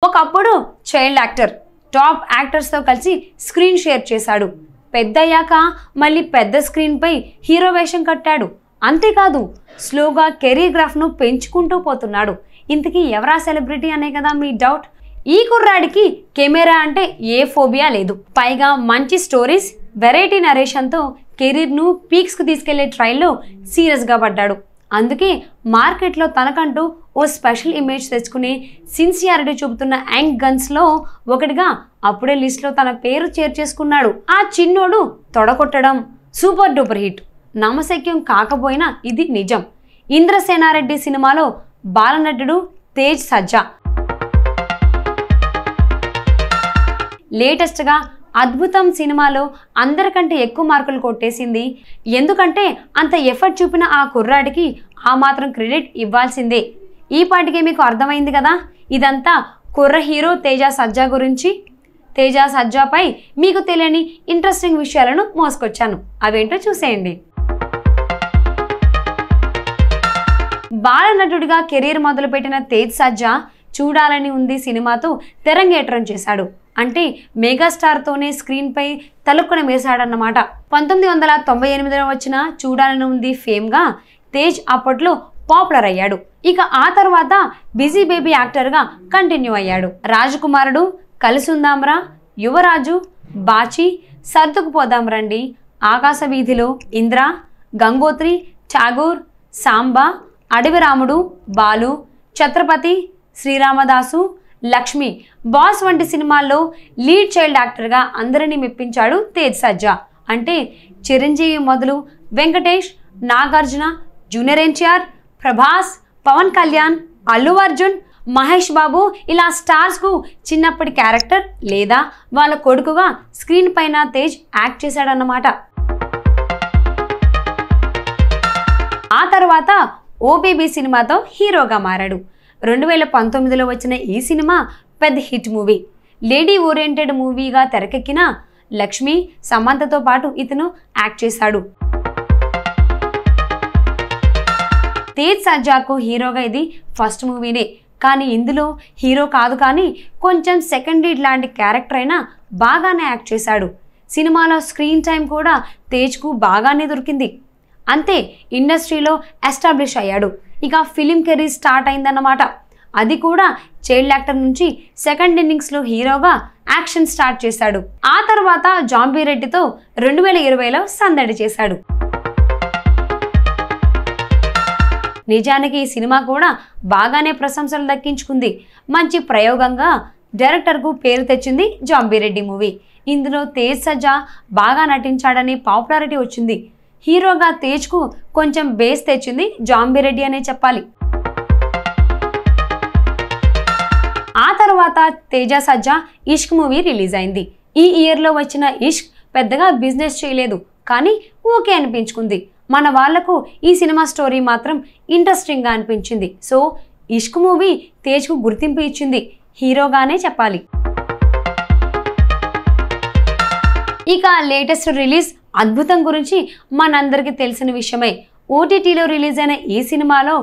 ఒకప్పుడు child actor top actors తో కలిసి స్క్రీన్ షేర్ చేశాడు. పెద్దయ్యాక మళ్ళీ పెద్ద స్క్రీన్ పై హీరో వేషం కట్టాడు. అంతేకాదు స్లోగా కెరీర్ గ్రాఫ్ ను పెంచుకుంటూ పోతున్నాడు. ఇంతకీ ఎవరా సెలబ్రిటీ అనే కదా మీ డౌట్. ఈ కుర్రాడికి కెమెరా అంటే ఏ ఫోబియా లేదు. పైగా మంచి స్టోరీస్, వెరైటీ నరేషన్ తో కెరీర్ ను పీక్స్ కు తీసుకెళ్లే ట్రైల్లో సీరియస్ గా పడ్డాడు. అందుకే మార్కెట్లో తనకంటూ ఓ స్పెషల్ ఇమేజ్ తెచ్చుకుని సిన్సియారిటీ చూపుతున్న యంగ్ గన్స్ లో ఒకటిగా అప్పుడే లిస్ట్ లో తన పేరు చేర్చేసుకున్నాడు. ఆ చిన్నోడు తొడగొట్టడం సూపర్ డూపర్ హిట్. నమ్మశక్యం కాకపోయినా ఇది నిజం. ఇంద్రసేనారెడ్డి సినిమాలో బాలనటుడు తేజ్ సజ్జా. లేటెస్ట్ గా అద్భుతం సినిమాలో అందరికంటే ఎక్కువ మార్కులు కొట్టేసింది. ఎందుకంటే అంత ఎఫర్ట్ చూపిన ఆ కుర్రాడికి ఆ మాత్రం క్రెడిట్ ఇవ్వాల్సిందే. ఈ పాటికే మీకు అర్థమైంది కదా, ఇదంతా కుర్ర హీరో తేజ సజ్జా గురించి. తేజ సజ్జాపై మీకు తెలియని ఇంట్రెస్టింగ్ విషయాలను మోసుకొచ్చాను. అవేంటో చూసేయండి. బాలనటుడిగా కెరీర్ మొదలుపెట్టిన తేజ్ సజ్జా చూడాలని ఉంది సినిమాతో తెరంగేట్రం చేశాడు. అంటే మెగాస్టార్తోనే స్క్రీన్ పై తలుక్కున వేశాడన్నమాట. 1998లో వచ్చిన చూడాలని ఉంది ఫేమ్గా తేజ్ అప్పట్లో పాపులర్ అయ్యాడు. ఇక ఆ తర్వాత బిజీ బేబీ యాక్టర్గా కంటిన్యూ అయ్యాడు. రాజకుమారుడు, కలిసుందాంరా, యువరాజు, బాచి, సర్దుకుపోదాం రండి, ఆకాశ వీధిలో, ఇంద్ర, గంగోత్రి, ఠాగూర్, సాంబా, అడవి రాముడు, బాలు, ఛత్రపతి, శ్రీరామదాసు, లక్ష్మి, బాస్ వంటి సినిమాల్లో లీడ్ చైల్డ్ యాక్టర్గా అందరినీ మెప్పించాడు తేజ్ సజ్జా. అంటే చిరంజీవి మొదలు వెంకటేష్, నాగార్జున, జూనియర్ ఎన్టీఆర్, ప్రభాస్, పవన్ కళ్యాణ్, అల్లు అర్జున్, మహేష్ బాబు ఇలా స్టార్స్ కు చిన్నప్పటి క్యారెక్టర్ లేదా వాళ్ళ కొడుకుగా స్క్రీన్ పైన తేజ్ యాక్ట్ చేశాడన్నమాట. ఆ తర్వాత ఓబేబీ సినిమాతో హీరోగా మారాడు. 2019లో వచ్చిన ఈ సినిమా పెద్ద హిట్ మూవీ. లేడీ ఓరియంటెడ్ మూవీగా తెరకెక్కిన లక్ష్మి, సమంతతో పాటు ఇతను యాక్ట్ చేశాడు. తేజ్ సజ్జాకు హీరోగా ఇది ఫస్ట్ మూవీనే. కానీ ఇందులో హీరో కాదు, కానీ కొంచెం సెకండ్ లీడ్ లాంటి క్యారెక్టర్ అయినా బాగానే యాక్ట్ చేశాడు. సినిమాలో స్క్రీన్ టైం కూడా తేజ్కు బాగానే దొరికింది. అంతే ఇండస్ట్రీలో ఎస్టాబ్లిష్ అయ్యాడు. ఇక ఫిలిం కెరీర్ స్టార్ట్ అయిందన్నమాట. అది కూడా చైల్డ్ యాక్టర్ నుంచి సెకండ్ ఇన్నింగ్స్లో హీరోగా యాక్షన్ స్టార్ట్ చేశాడు. ఆ తర్వాత జాంబీ రెడ్డితో 2020లో సందడి చేశాడు. నిజానికి ఈ సినిమా కూడా బాగానే ప్రశంసలు దక్కించుకుంది. మంచి ప్రయోగంగా డైరెక్టర్కు పేరు తెచ్చింది జాంబీ రెడ్డి మూవీ. ఇందులో తేజ్ సజ్జా బాగా నటించాడని పాపులారిటీ వచ్చింది. హీరోగా తేజ్కు కొంచెం బేస్ తెచ్చింది జాంబీ రెడ్డి అనే చెప్పాలి. ఆ తర్వాత తేజ సజ్జా ఇష్క్ మూవీ రిలీజ్ అయింది. ఈ ఇయర్లో వచ్చిన ఇష్క్ పెద్దగా బిజినెస్ చేయలేదు, కానీ ఓకే అనిపించుకుంది. మన వాళ్లకు ఈ సినిమా స్టోరీ మాత్రం ఇంట్రెస్టింగ్గా అనిపించింది. సో ఇష్క్ మూవీ తేజ్కు గుర్తింపు ఇచ్చింది, హీరోగానే చెప్పాలి. ఇక లేటెస్ట్ రిలీజ్ అద్భుతం గురించి మనందరికీ తెలిసిన విషయమే. ఓటీటీలో రిలీజ్ అయిన ఈ సినిమాలో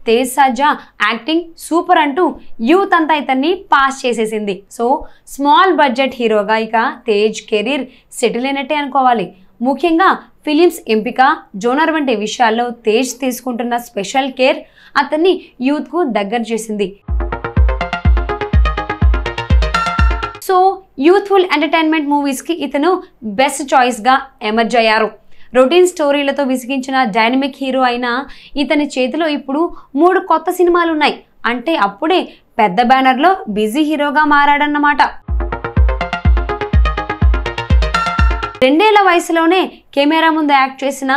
తేజ్ సజ్జా యాక్టింగ్ సూపర్ అంటూ యూత్ అంతా ఇతన్ని పాస్ చేసేసింది. సో స్మాల్ బడ్జెట్ హీరోగా ఇక తేజ్ కెరీర్ సెటిల్ అయినట్టే అనుకోవాలి. ముఖ్యంగా ఫిలిమ్స్ ఎంపిక, జోనర్ వంటి విషయాల్లో తేజ్ తీసుకుంటున్న స్పెషల్ కేర్ అతన్ని యూత్కు దగ్గర చేసింది. సో యూత్ఫుల్ ఎంటర్టైన్మెంట్ మూవీస్కి ఇతను బెస్ట్ చాయిస్గా ఎమర్జ్ అయ్యారు. రొటీన్ స్టోరీలతో విసిగించిన డైనమిక్ హీరో అయిన ఇతని చేతిలో ఇప్పుడు 3 కొత్త సినిమాలు ఉన్నాయి. అంటే అప్పుడే పెద్ద బ్యానర్లో బిజీ హీరోగా మారాడన్నమాట. 2 ఏళ్ల వయసులోనే కెమెరా ముందు యాక్ట్ చేసిన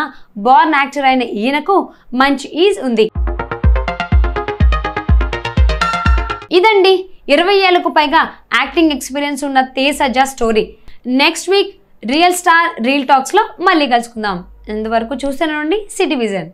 బార్న్ యాక్టర్ అయిన ఈయనకు మంచి ఈజ్ ఉంది. ఇదండి 20 ఏళ్లకు పైగా యాక్టింగ్ ఎక్స్పీరియన్స్ ఉన్న Tej Sajja story. Next week real star reel టాక్స్లో మళ్ళీ కలుసుకుందాం. ఇంతవరకు చూస్తూనే ఉండండి సిటీ విజన్.